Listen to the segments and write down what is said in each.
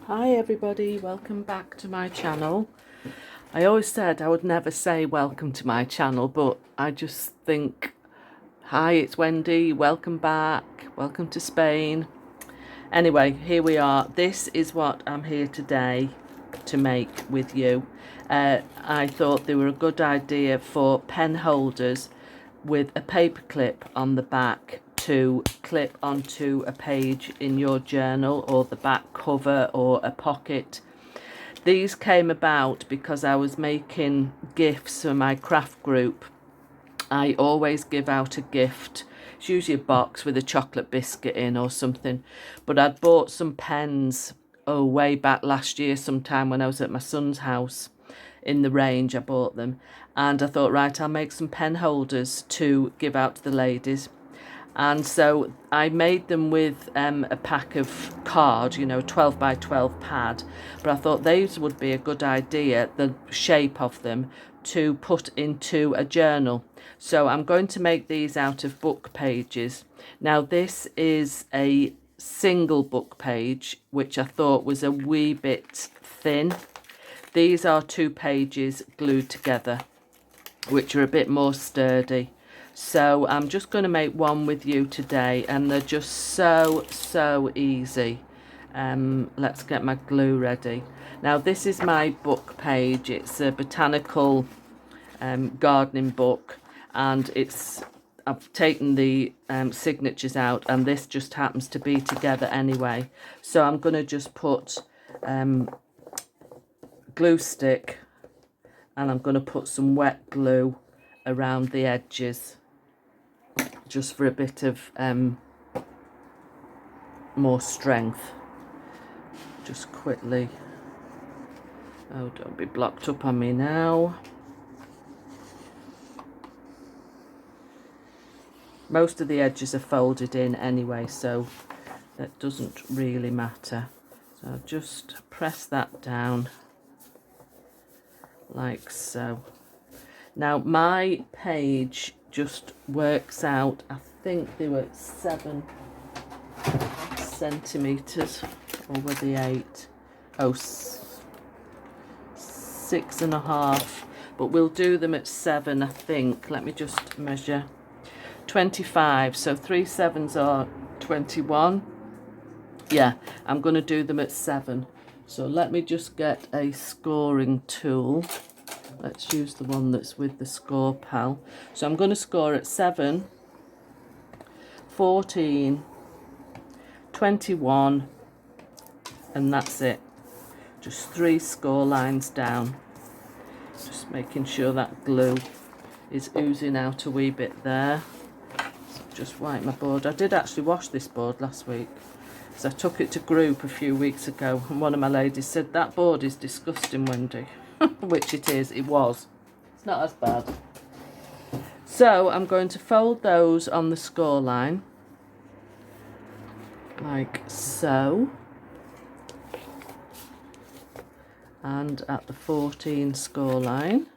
Hi everybody, welcome back to my channel. I always said I would never say welcome to my channel, but I just think, hi, it's Wendy, welcome back, welcome to Spain. Anyway, here we are. This is what I'm here today to make with you. I thought they were a good idea for pen holders with a paper clip on the back to clip onto a page in your journal or the back cover or a pocket. These came about because I was making gifts for my craft group. I always give out a gift. It's usually a box with a chocolate biscuit in or something. But I'd bought some pens, way back last year sometime when I was at my son's house. In the range I bought them. And I thought, right, I'll make some pen holders to give out to the ladies. And so I made them with a pack of card, 12 by 12 pad. But I thought these would be a good idea, the shape of them, to put into a journal. So I'm going to make these out of book pages. Now this is a single book page, which I thought was a wee bit thin. These are 2 pages glued together, which are a bit more sturdy. So I'm just going to make one with you today, and they're just so easy. Let's get my glue ready. Now this is my book page. It's a botanical gardening book, and I've taken the signatures out, and this just happens to be together anyway. So I'm going to just put glue stick, and I'm going to put some wet glue around the edges just for a bit of more strength. Just quickly. Oh, don't be blocked up on me now. Most of the edges are folded in anyway, so that doesn't really matter. So I'll just press that down like so. Now my page just works out, I think they were 7 centimetres, or were they 8? Oh, 6.5, but we'll do them at 7, I think. Let me just measure. 25, so 3 7s are 21. Yeah, I'm going to do them at 7. So let me just get a scoring tool. Let's use the one that's with the score pal. So I'm going to score at 7, 14, 21, and that's it. Just 3 score lines down. Just making sure that glue is oozing out a wee bit there. So just wipe my board. I did actually wash this board last week, so I took it to group a few weeks ago, and one of my ladies said, that board is disgusting, Wendy. Which it is, it was. It's not as bad. So I'm going to fold those on the score line, like so. And at the 14 score line,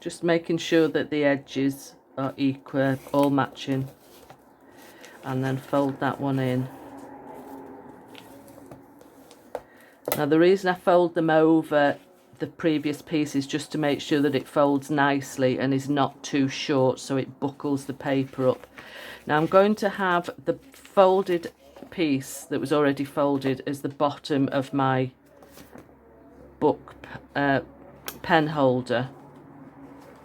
just making sure that the edges are equal, all matching. And then fold that one in. Now the reason I fold them over the previous piece is just to make sure that it folds nicely and is not too short, so it buckles the paper up. Now I'm going to have the folded piece that was already folded as the bottom of my book pen holder.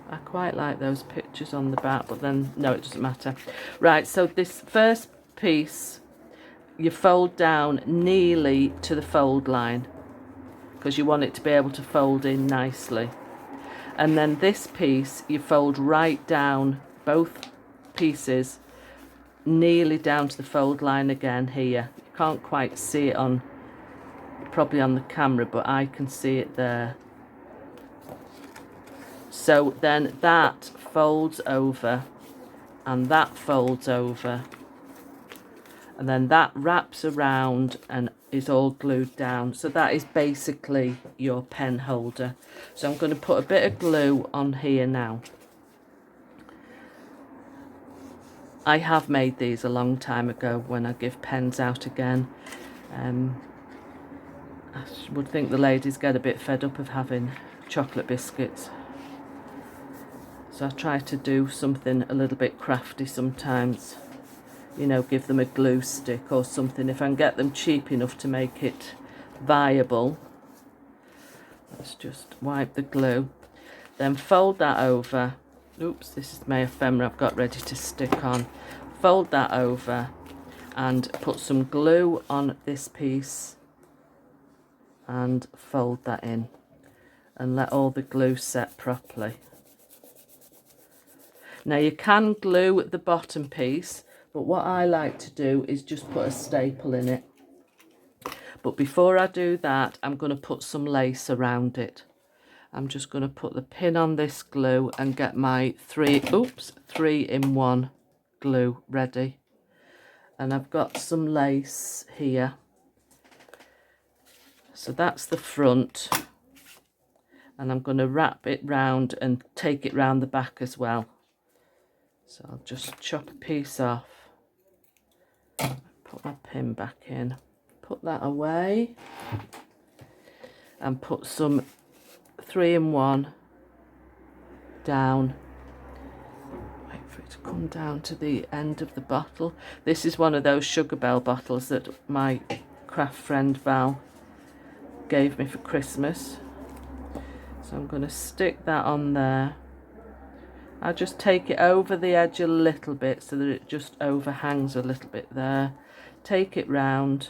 I quite like those pictures on the back, but then no, it doesn't matter. Right, so this first piece you fold down nearly to the fold line, because you want it to be able to fold in nicely. And then this piece you fold right down, both pieces nearly down to the fold line again here. You can't quite see it on, probably on the camera, but I can see it there. So then that folds over, and that folds over, and then that wraps around and is all glued down. So that is basically your pen holder. So I'm going to put a bit of glue on here now. I have made these a long time ago when I give pens out again. I would think the ladies get a bit fed up of having chocolate biscuits. So I try to do something a little bit crafty sometimes. You know, give them a glue stick or something. If I can get them cheap enough to make it viable. Let's just wipe the glue. Then fold that over. Oops, this is my ephemera I've got ready to stick on. Fold that over and put some glue on this piece and fold that in and let all the glue set properly. Now you can glue the bottom piece, but what I like to do is just put a staple in it. But before I do that, I'm going to put some lace around it. I'm just going to put the pin on this glue and get my 3-in-1 glue ready. And I've got some lace here. So that's the front. And I'm going to wrap it round and take it round the back as well. So I'll just chop a piece off. Put my pin back in. Put that away. And put some 3-in-1 down. Wait for it to come down to the end of the bottle. This is one of those Sugar Bell bottles that my craft friend Val gave me for Christmas. So I'm going to stick that on there. I'll just take it over the edge a little bit so that it just overhangs a little bit there. Take it round.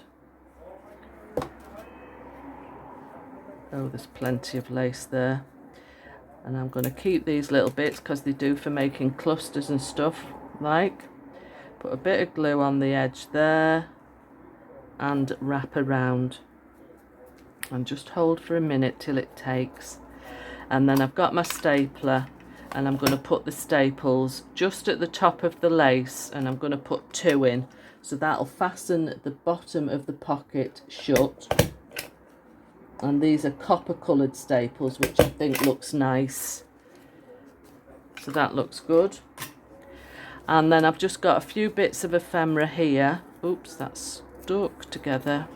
Oh, there's plenty of lace there. And I'm going to keep these little bits because they do for making clusters and stuff, like. Put a bit of glue on the edge there and wrap around. And just hold for a minute till it takes. And then I've got my stapler and I'm going to put the staples just at the top of the lace, and I'm going to put 2 in. So that'll fasten the bottom of the pocket shut. And these are copper coloured staples, which I think looks nice. So that looks good. And then I've just got a few bits of ephemera here. Oops, that's stuck together.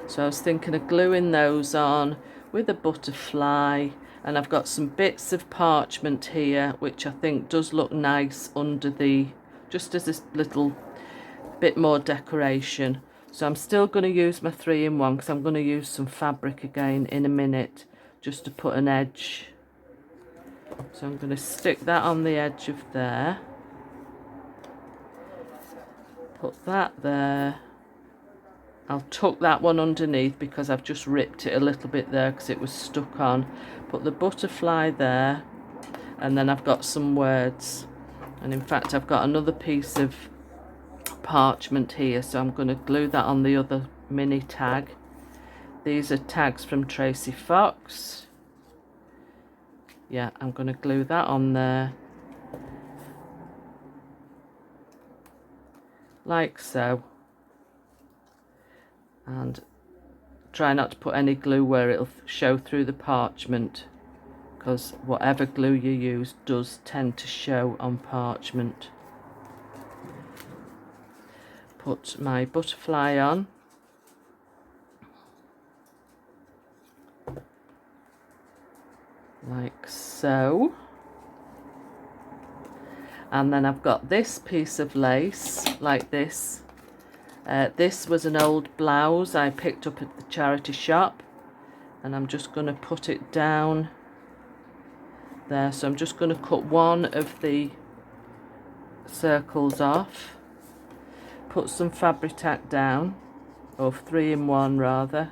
So I was thinking of gluing those on with a butterfly. And I've got some bits of parchment here, which I think does look nice under the, just as this little bit more decoration. So I'm still going to use my 3-in-1 because I'm going to use some fabric again in a minute just to put an edge. So I'm going to stick that on the edge of there. Put that there. I'll tuck that one underneath because I've just ripped it a little bit there because it was stuck on. Put the butterfly there, and then I've got some words. And in fact I've got another piece of parchment here, so I'm going to glue that on the other mini tag. These are tags from Tracy Fox. Yeah, I'm going to glue that on there like so, and try not to put any glue where it'll show through the parchment, because whatever glue you use does tend to show on parchment. Put my butterfly on. Like so. And then I've got this piece of lace, like this. This was an old blouse I picked up at the charity shop. And I'm just going to put it down there. So I'm just going to cut one of the circles off. Put some fabric tack down, or 3-in-1 rather.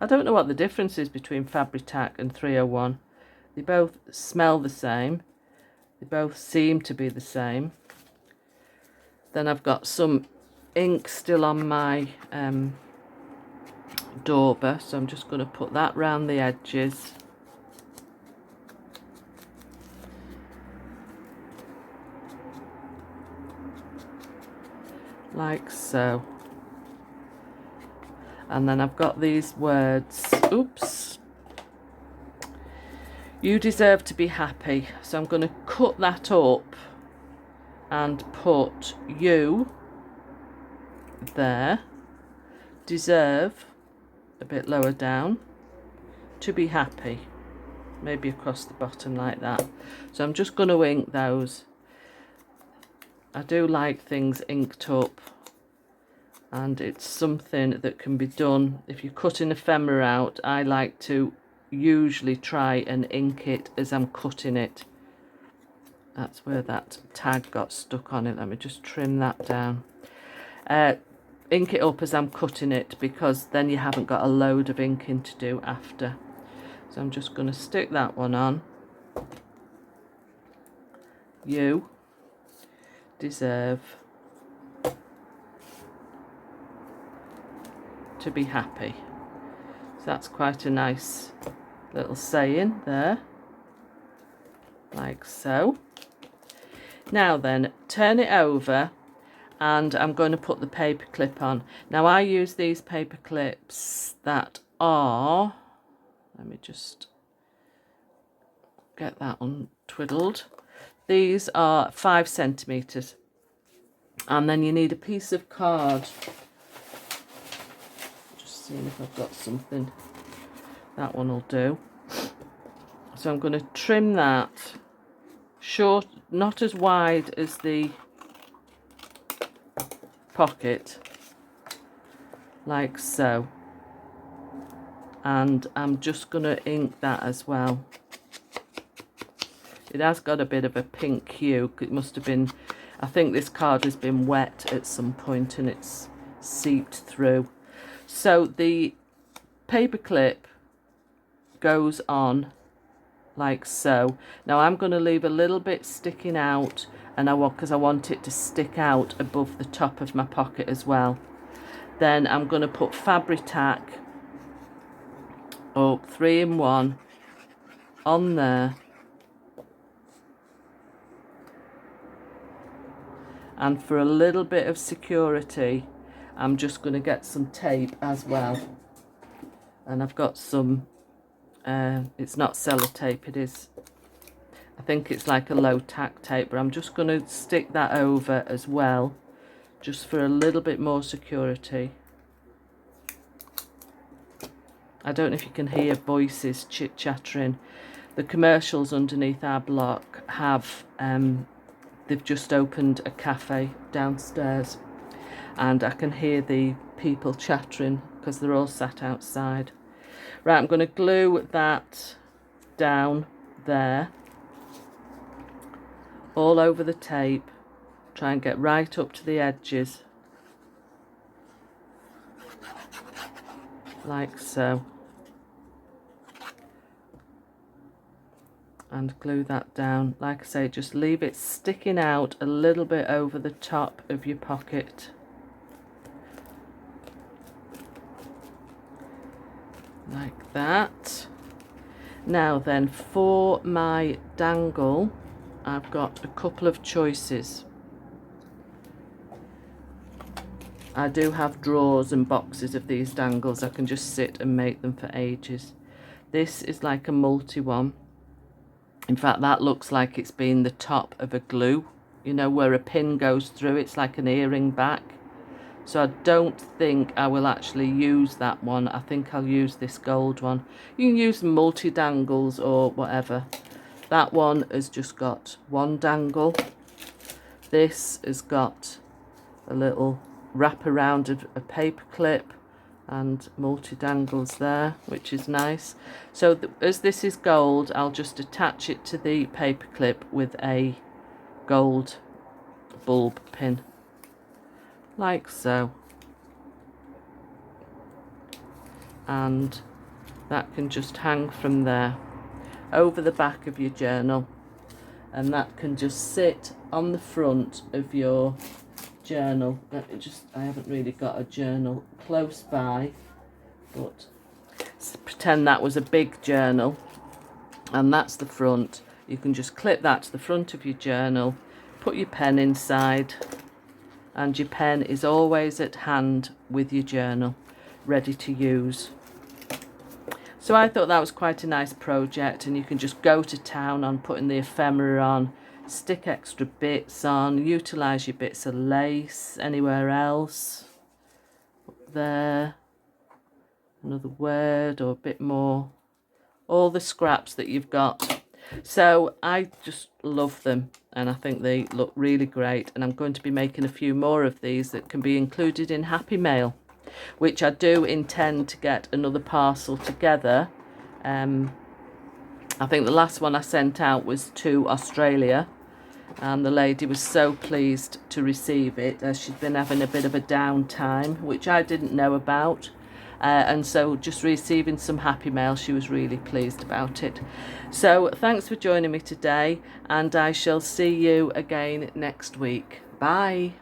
I don't know what the difference is between fabric tack and 301. They both smell the same. They both seem to be the same. Then I've got some ink still on my dauber, so I'm just going to put that round the edges. Like so. And then I've got these words. Oops. You deserve to be happy. So I'm going to cut that up and put you there. Deserve a bit lower down. To be happy. Maybe across the bottom like that. So I'm just going to ink those. I do like things inked up, and it's something that can be done if you're cutting ephemera out. I like to usually try and ink it as I'm cutting it. That's where that tag got stuck on it. Let me just trim that down. Ink it up as I'm cutting it, because then you haven't got a load of inking to do after. So I'm just going to stick that one on. You deserve to be happy. So that's quite a nice little saying there, like so. Now then, turn it over, and I'm going to put the paper clip on. Now I use these paper clips that are, let me just get that untwiddled. These are 5 centimeters, and then you need a piece of card. Just seeing if I've got something. That one will do. So I'm going to trim that short, not as wide as the pocket, like so. And I'm just going to ink that as well. It has got a bit of a pink hue. It must have been, I think this card has been wet at some point and it's seeped through. So the paper clip goes on like so. Now I'm going to leave a little bit sticking out, and because I want it to stick out above the top of my pocket as well. Then I'm going to put Fabri-Tac up 3-in-1 on there. And for a little bit of security, I'm just going to get some tape as well. And I've got some, it's not sellotape, it is, I think it's like a low tack tape, but I'm just going to stick that over as well, just for a little bit more security. I don't know if you can hear voices chit-chattering. The commercials underneath our block have, they've just opened a cafe downstairs, and I can hear the people chattering because they're all sat outside. Right, I'm going to glue that down there, all over the tape. Try and get right up to the edges, like so. And glue that down. Like I say, just leave it sticking out a little bit over the top of your pocket. Like that. Now then, for my dangle, I've got a couple of choices. I do have drawers and boxes of these dangles. I can just sit and make them for ages. This is like a multi one. In fact, that looks like it's been the top of a glue, you know, where a pin goes through. It's like an earring back. So I don't think I will actually use that one. I think I'll use this gold one. You can use multi-dangles or whatever. That one has just got one dangle. This has got a little wrap around of a paper clip and multi-dangles there, which is nice. So as this is gold, I'll just attach it to the paper clip with a gold bulb pin, like so. And that can just hang from there over the back of your journal, and that can just sit on the front of your journal. Let me just, I haven't really got a journal close by, but pretend that was a big journal and that's the front. You can just clip that to the front of your journal, put your pen inside, and your pen is always at hand with your journal, ready to use. So I thought that was quite a nice project, and you can just go to town on putting the ephemera on, stick extra bits on, utilise your bits of lace anywhere else. There another word or a bit more. All the scraps that you've got. So I just love them, and I think they look really great, and I'm going to be making a few more of these that can be included in Happy Mail, which I do intend to get another parcel together. I think the last one I sent out was to Australia, and the lady was so pleased to receive it, as she'd been having a bit of a downtime, which I didn't know about. And so just receiving some Happy Mail, she was really pleased about it. So thanks for joining me today, and I shall see you again next week. Bye.